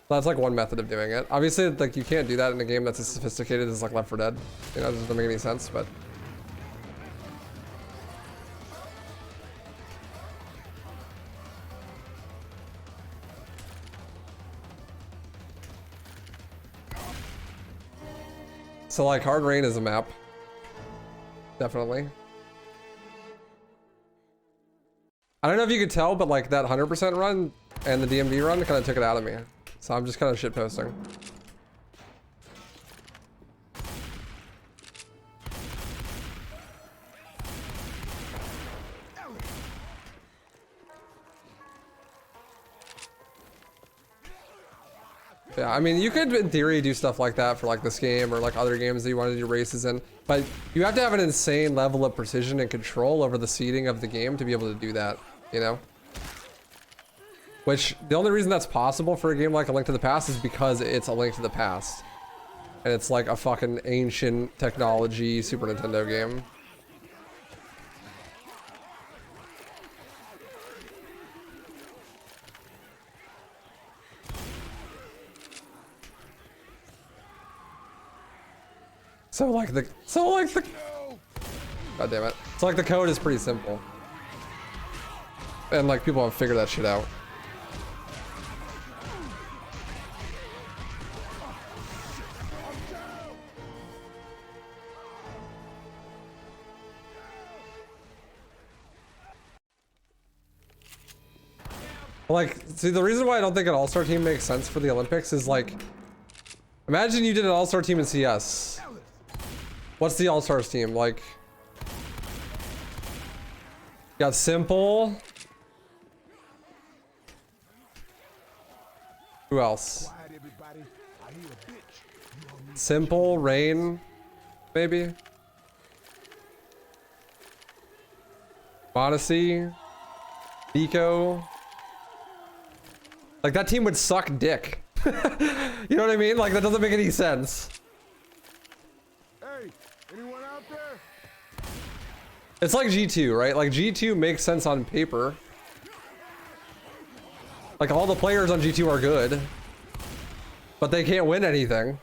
That's like one method of doing it. Obviously, like you can't do that in a game that's as sophisticated as like Left 4 Dead. You know, it doesn't make any sense, but. So like Hard Rain is a map. Definitely. I don't know if you could tell, but like that 100% run and the DMV run kind of took it out of me. So I'm just kind of shit posting. Yeah, I mean, you could in theory do stuff like that for like this game or like other games that you want to do races in, but you have to have an insane level of precision and control over the seeding of the game to be able to do that, you know? Which, the only reason that's possible for a game like A Link to the Past is because it's A Link to the Past. And it's like a fucking ancient technology Super Nintendo game. So like the God damn it. So like the code is pretty simple. And like people have figured that shit out. Like, see, the reason why I don't think an all-star team makes sense for the Olympics is like, imagine you did an all-star team in CS. What's the all-stars team? Like, you got Simple. Who else? Simple, Rain, maybe? Odyssey, Nico. Like that team would suck dick. You know what I mean? Like that doesn't make any sense. Hey, anyone out there? It's like G2, right? Like G2 makes sense on paper. Like all the players on G2 are good, but they can't win anything.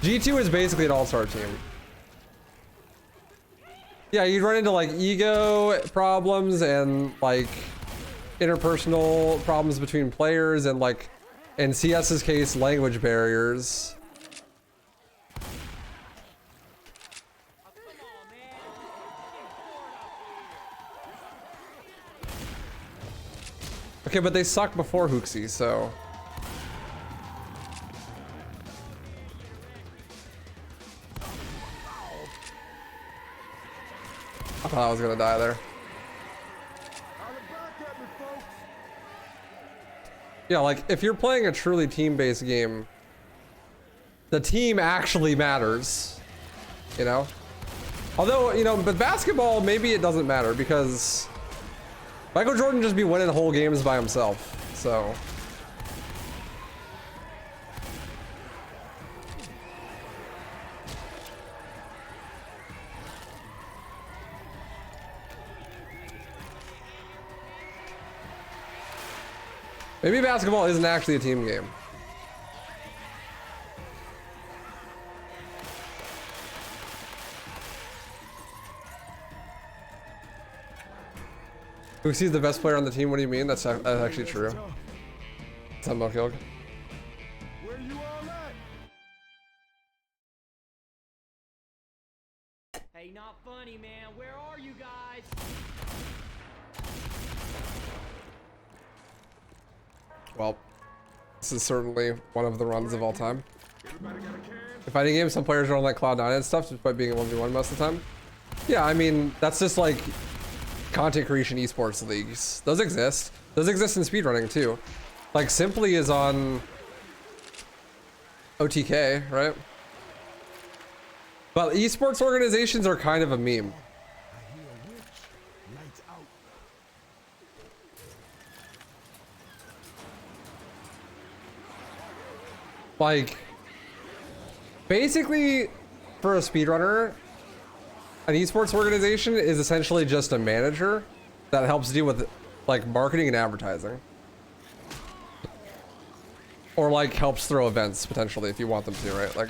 G2 is basically an all-star team. Yeah, you'd run into like ego problems and like interpersonal problems between players and like in CS's case language barriers. Okay, but they sucked before Hooksy, so I thought I was gonna die there. Yeah, like if you're playing a truly team-based game, the team actually matters, you know? Although, you know, but basketball, maybe it doesn't matter because Michael Jordan just be winning whole games by himself, so. Maybe basketball isn't actually a team game. Hooksy's the best player on the team. What do you mean? That's actually true. It's not Mokilg. Hey, not funny, man. Where are you guys? Well, this is certainly one of the runs of all time. In fighting games, some players are on like Cloud9 and stuff, despite being a 1v1 most of the time. Yeah, I mean, that's just like content creation esports leagues. Those exist. Those exist in speedrunning too. Like Simply is on OTK, right? But esports organizations are kind of a meme. Like, basically, for a speedrunner, an esports organization is essentially just a manager that helps deal with like marketing and advertising. Or like helps throw events potentially if you want them to, right? Like,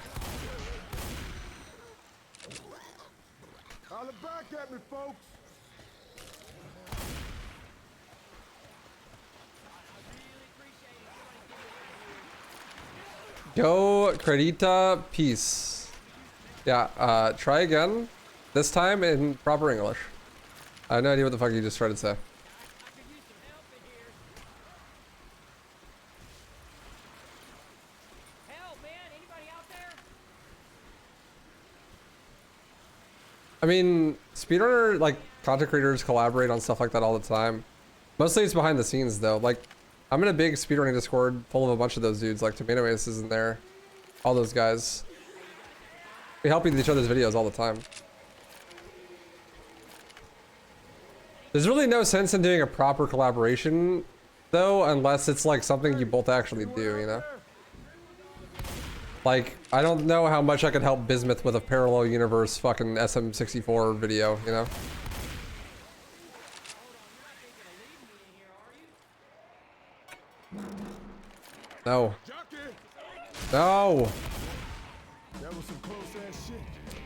Holla back at me, folks. go Credita, peace. Yeah, try again. This time in proper English. I have no idea what the fuck you just tried to say. I mean, speedrunner, like, content creators collaborate on stuff like that all the time. Mostly it's behind the scenes, though. Like, I'm in a big speedrunning Discord full of a bunch of those dudes, like Tomato Ace is in there. All those guys. We help each other's videos all the time. There's really no sense in doing a proper collaboration, though, unless it's, like, something you both actually do, you know? Like, I don't know how much I could help Bismuth with a parallel universe fucking SM64 video, you know? No. No! That was some close ass shit.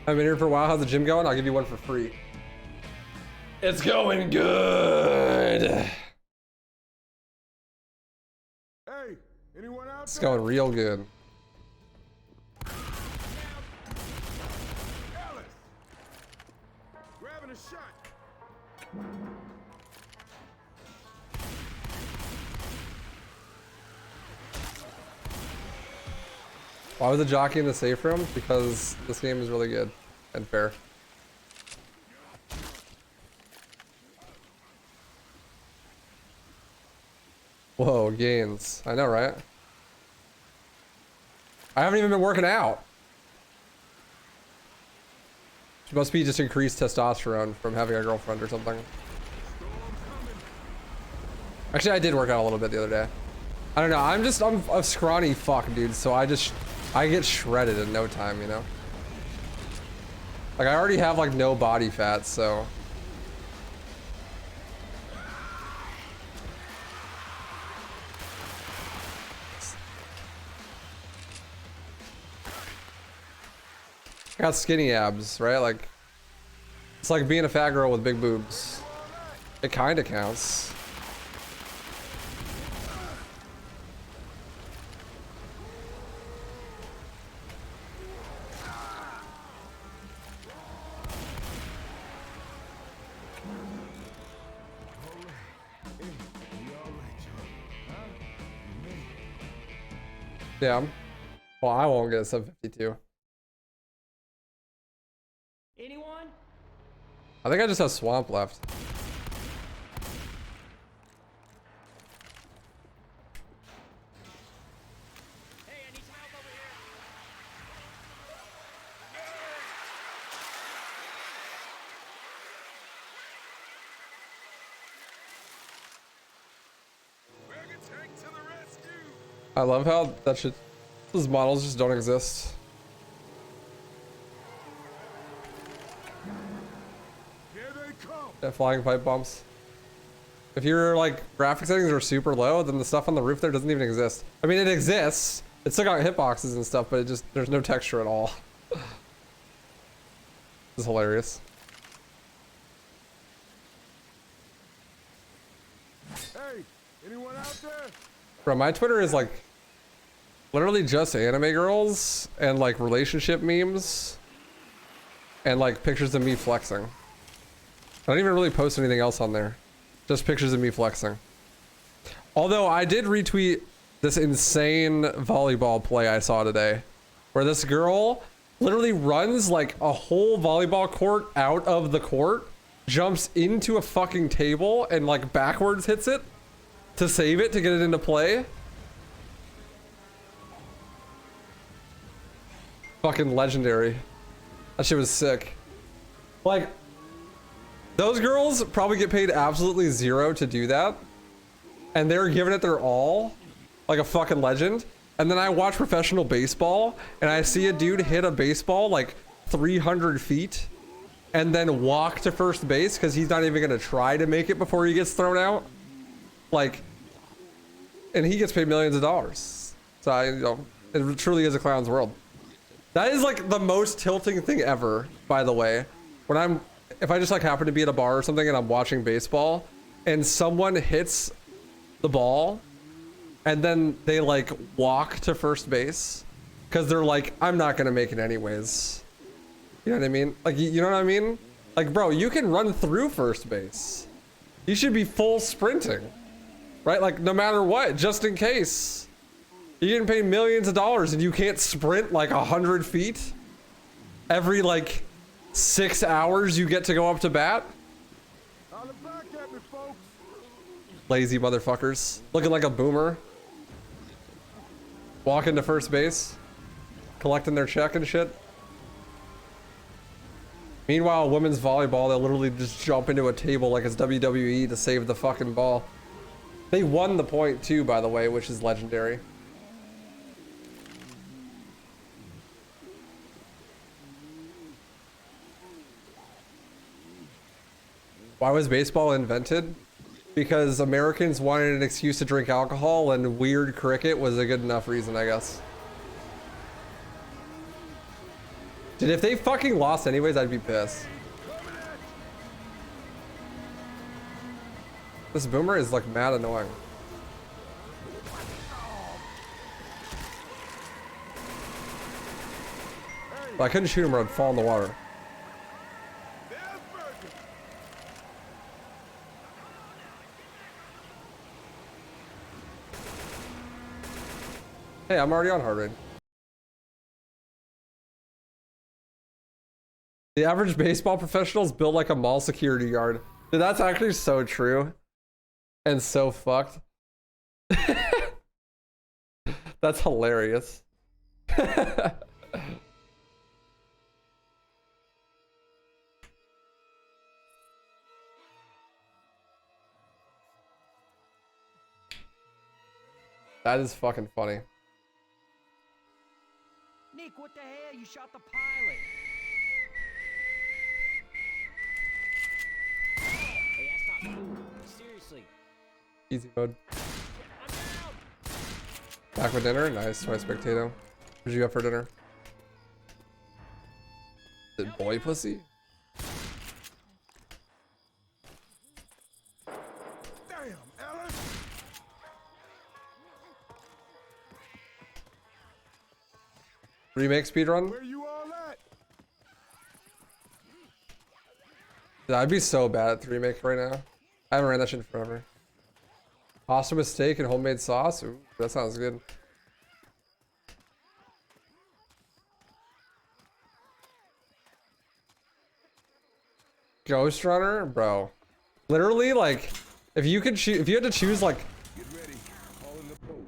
I've been here for a while. How's the gym going? I'll give you one for free. It's going good! Hey, anyone out It's there? going real good. Alice! Grabbing a shot. Why was the jockey in the safe room? Because this game is really good and fair. Whoa, gains. I know, right? I haven't even been working out. It must be just increased testosterone from having a girlfriend or something. Actually, I did work out a little bit the other day. I don't know. I'm a scrawny fuck, dude. So I get shredded in no time, you know? Like, I already have, like, no body fat, so. I got skinny abs, right? Like, it's like being a fat girl with big boobs. It kind of counts. Yeah. Well, I won't get a 752. Anyone? I think I just have swamp left. Hey, I need some help over here. Wagon tank to the rescue. I love how that shit, those models just don't exist. Here they come. Yeah, flying pipe bombs. If your like graphic settings are super low, then the stuff on the roof there doesn't even exist. I mean, it exists. It's still got hitboxes and stuff, but it just, there's no texture at all. This is hilarious. Hey, anyone out there? Bro, my Twitter is like literally just anime girls and like relationship memes. and like pictures of me flexing. I don't even really post anything else on there. Just pictures of me flexing. Although I did retweet this insane volleyball play I saw today, where this girl literally runs like a whole volleyball court out of the court, jumps into a fucking table and like backwards hits it to save it to get it into play. Fucking legendary. That shit was sick. Like, those girls probably get paid absolutely zero to do that, and they're giving it their all like a fucking legend. And then I watch professional baseball and I see a dude hit a baseball like 300 feet and then walk to first base because he's not even gonna try to make it before he gets thrown out. Like, and he gets paid millions of dollars. So it truly is a clown's world. That is like the most tilting thing ever, by the way. When if I just like happen to be at a bar or something and I'm watching baseball and someone hits the ball and then they like walk to first base because they're like, I'm not gonna make it anyways. You know what I mean? Like, you know what I mean? Like, bro, you can run through first base. You should be full sprinting, right? Like, no matter what, just in case. You're getting paid millions of dollars and you can't sprint like 100 feet every like 6 hours you get to go up to bat. Lazy motherfuckers. Looking like a boomer. Walking to first base. Collecting their check and shit. Meanwhile, women's volleyball, they'll literally just jump into a table like it's WWE to save the fucking ball. They won the point too, by the way, which is legendary. Why was baseball invented? Because Americans wanted an excuse to drink alcohol, and weird cricket was a good enough reason, I guess. Dude, if they fucking lost anyways, I'd be pissed. This boomer is like mad annoying. But I couldn't shoot him or I'd fall in the water. Hey, I'm already on heart rate. The average baseball professional is built like a mall security guard. Dude, that's actually so true. And so fucked. That's hilarious. That is fucking funny. Nick, what the hell? You shot the pilot. Hey, that's not cool. Seriously. Easy mode. I'm down. Back with dinner? Nice, twice spectato. What did you have for dinner? Is it boy pussy? Damn, Ellen. Remake speedrun? Where you all at? Yeah, I'd be so bad at the remake right now. I haven't ran that shit in forever. Pasta with steak and homemade sauce? Ooh, that sounds good. Ghost Runner? Bro. Literally, like, if you could choose, if you had to choose, like, Get ready. All in the boat.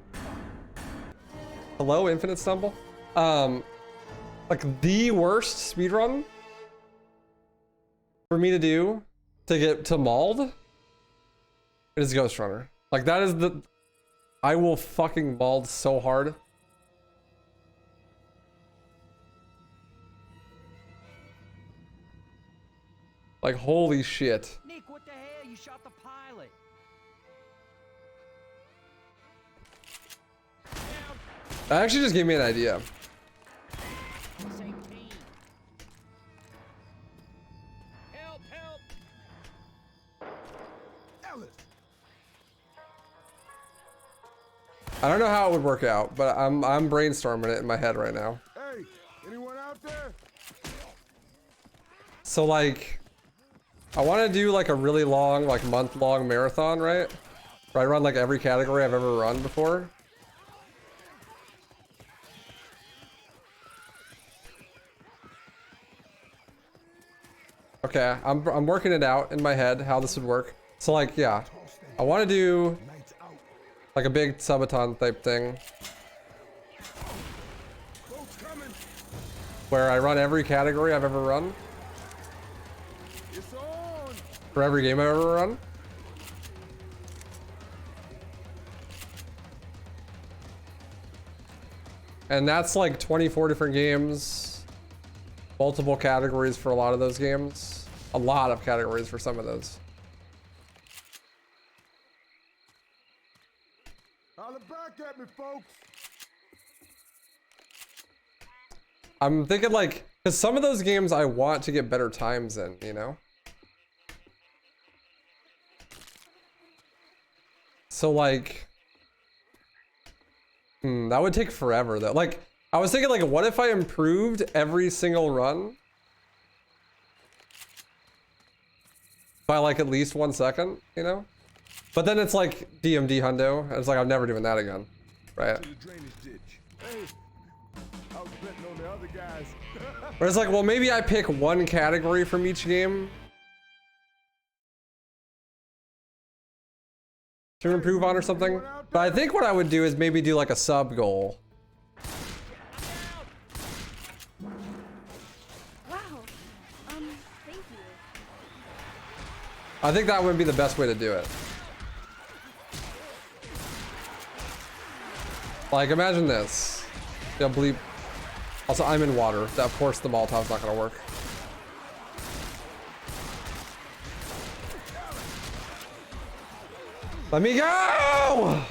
hello, Infinite Stumble? Like, the worst speedrun for me to do to get to Mauled, it is Ghost Runner. Like, that is the... I will fucking Mauled so hard. Like, holy shit. Nick, what the hell? You shot the pilot. Down. That actually just gave me an idea. Same team. Help, help. Ellis. I don't know how it would work out, but I'm brainstorming it in my head right now. Hey, anyone out there? So like, I want to do like a really long, like month-long marathon, right? Where I run like every category I've ever run before. Okay, I'm working it out in my head how this would work. So like, yeah, I want to do like a big subathon type thing where I run every category I've ever run for every game I've ever run. And that's like 24 different games, multiple categories for a lot of those games, a lot of categories for some of those. Holla back at me, folks. I'm thinking like, because some of those games I want to get better times in, you know? So like, that would take forever though. Like, I was thinking like, what if I improved every single run by like at least 1 second, you know? But then it's like DMD hundo. It's like, I'm never doing that again, right? To the drainage ditch. Hey, I was betting on the other guys. But it's like, well, maybe I pick one category from each game to improve on or something. But I think what I would do is maybe do like a sub goal. Wow. Thank you. I think that would be the best way to do it. Like, imagine this. Yeah, bleep. Also, I'm in water. Of course, the Molotov's not gonna work. Let me go!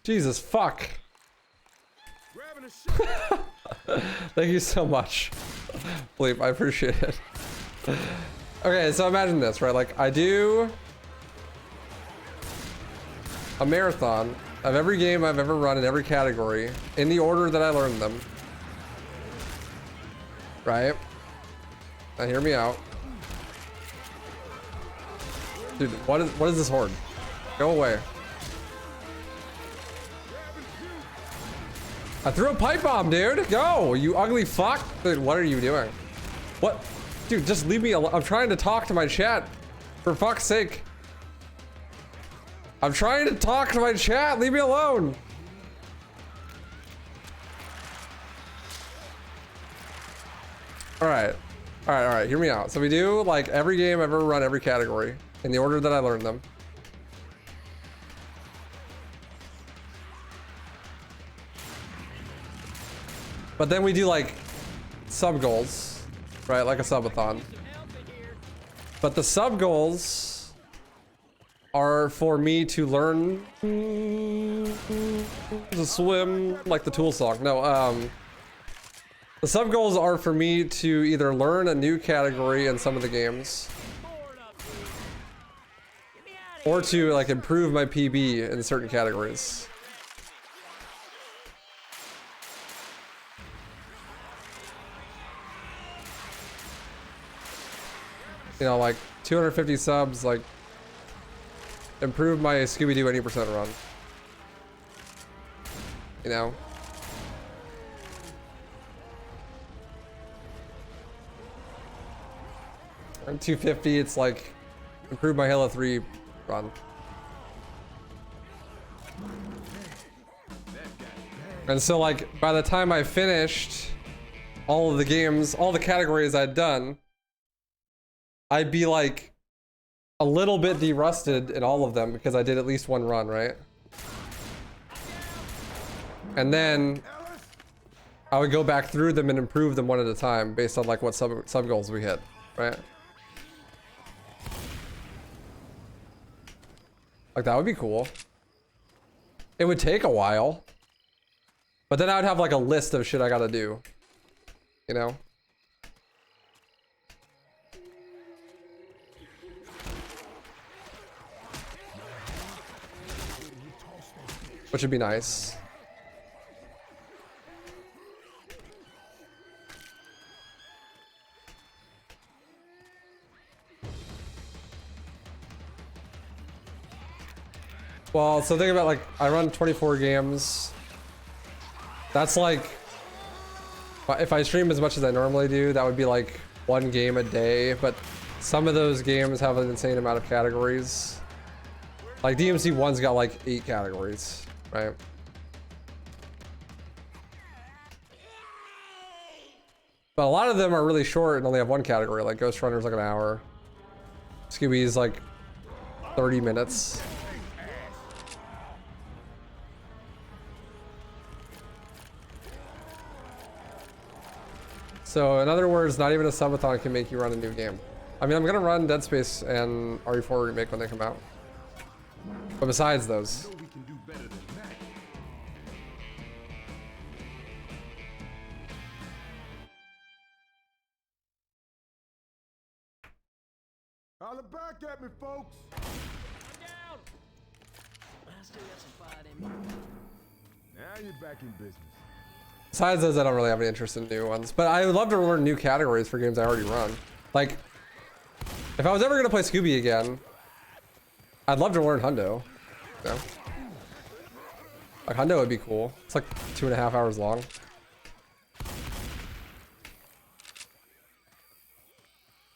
Jesus, fuck. Grabbing a shot. Thank you so much. Bleep, I appreciate it. Okay, so imagine this, right? Like, I do a marathon of every game I've ever run in every category in the order that I learned them. Right? Now hear me out. Dude, what is this horde? Go away. I threw a pipe bomb, dude. Go, you ugly fuck. Dude, what are you doing? What? Dude, just leave me alone. I'm trying to talk to my chat. For fuck's sake. I'm trying to talk to my chat. Leave me alone. All right. All right, all right. Hear me out. So we do like every game I've ever run, every category in the order that I learned them. But then we do like sub goals, right? Like a subathon. But the sub goals are for me to learn to swim, like the Tool song. No, the sub goals are for me to either learn a new category in some of the games, or to like improve my PB in certain categories. You know, like 250 subs, like improve my Scooby-Doo 80% run. You know? And 250, it's like improve my Halo 3 run. And so like by the time I finished all of the games, all the categories I'd done, I'd be like a little bit derusted in all of them because I did at least one run, right? And then I would go back through them and improve them one at a time based on like what sub goals we hit, right? Like that would be cool. It would take a while, but then I would have like a list of shit I gotta do, you know? Which would be nice. Well, so think about like, I run 24 games. That's like, if I stream as much as I normally do, that would be like 1 game a day, but some of those games have an insane amount of categories. Like DMC1's got like 8 categories, right? But a lot of them are really short and only have 1 category, like Ghost Runner's like an hour. Scooby's like 30 minutes. So in other words, not even a subathon can make you run a new game. I mean, I'm gonna run Dead Space and RE4 Remake when they come out. But besides those, We can do better than that. Holla back at me, folks. I'm down. I still got some fight in me. Now you're back in business. besides those, I don't really have any interest in new ones. But I would love to learn new categories for games I already run. Like, if I was ever gonna play Scooby again, I'd love to learn Hundo. You know? Like Hundo would be cool. It's like 2.5 hours long.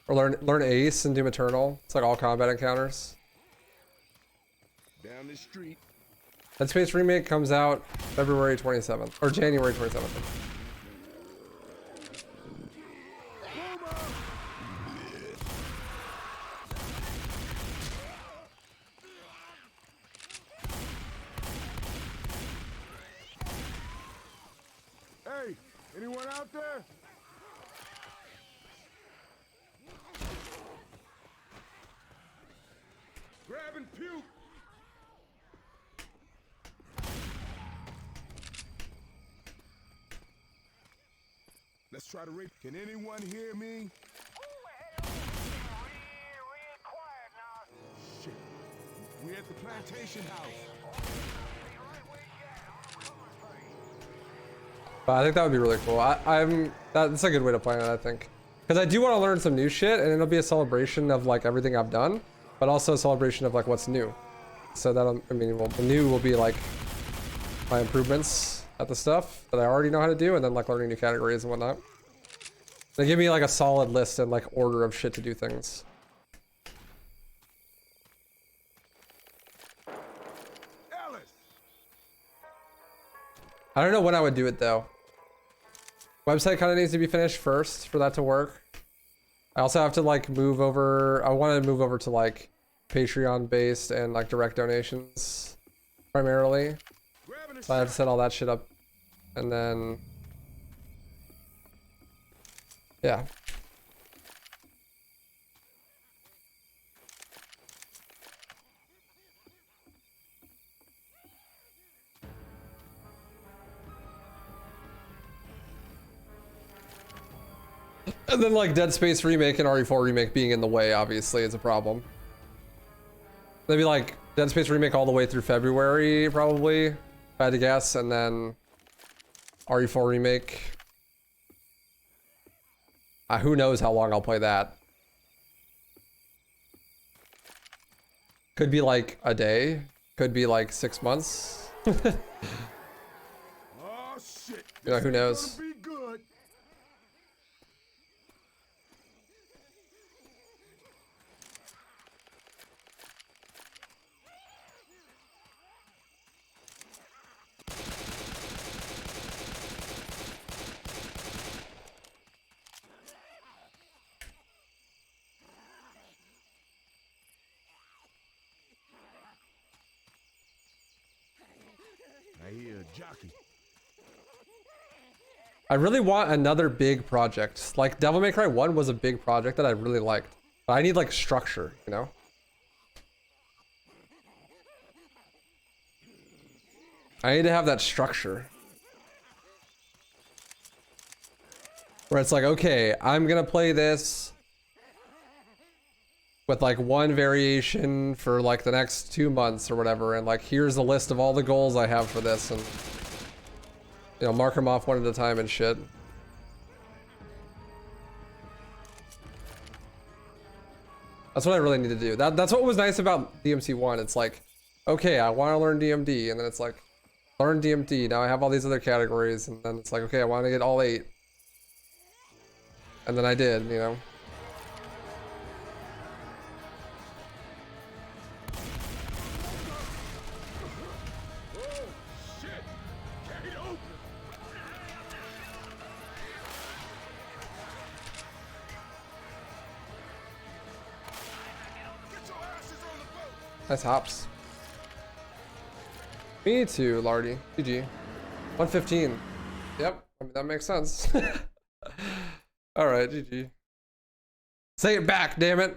Or learn Ace and Doom Eternal. It's like all combat encounters. Down the street. Dead Space Remake comes out February 27th. Or January 27th. Hey, anyone out there? Grab and puke. Let's try to rape. Can anyone hear me? Shit. We're at the plantation house. But I think that would be really cool. That's a good way to plan it, I think. Because I do want to learn some new shit, and it'll be a celebration of like everything I've done, but also a celebration of like what's new. So that'll, I mean, well, the new will be like my improvements at the stuff that I already know how to do, and then like learning new categories and whatnot. They give me like a solid list and like order of shit to do things. Ellis. I don't know when I would do it though. Website kind of needs to be finished first for that to work. I also have to like move over. I want to move over to like Patreon based and like direct donations primarily. So I have to set all that shit up, and then yeah. And then like Dead Space Remake and RE4 Remake being in the way obviously is a problem. Maybe like Dead Space Remake all the way through February probably, if I had to guess, and then RE4 Remake. Who knows how long I'll play that. Could be like a day, could be like 6 months. Oh shit. You know, who knows? This ain't gonna be good. I hear a jockey. I really want another big project. Like Devil May Cry 1 was a big project that I really liked. But I need like structure, you know? I need to have that structure. Where it's like, okay, I'm gonna play this with like one variation for like the next 2 months or whatever, and like here's a list of all the goals I have for this, and you know, mark them off one at a time and shit. That's what I really need to do. That's what was nice about DMC1. It's like, okay, I want to learn DMD, and then it's like, learn DMD. Now I have all these other categories, and then it's like, okay, I want to get all 8. And then I did, you know. Nice hops. Me too, Lardy. GG. 115. Yep, I mean, that makes sense. Alright, GG. Say it back, damn it.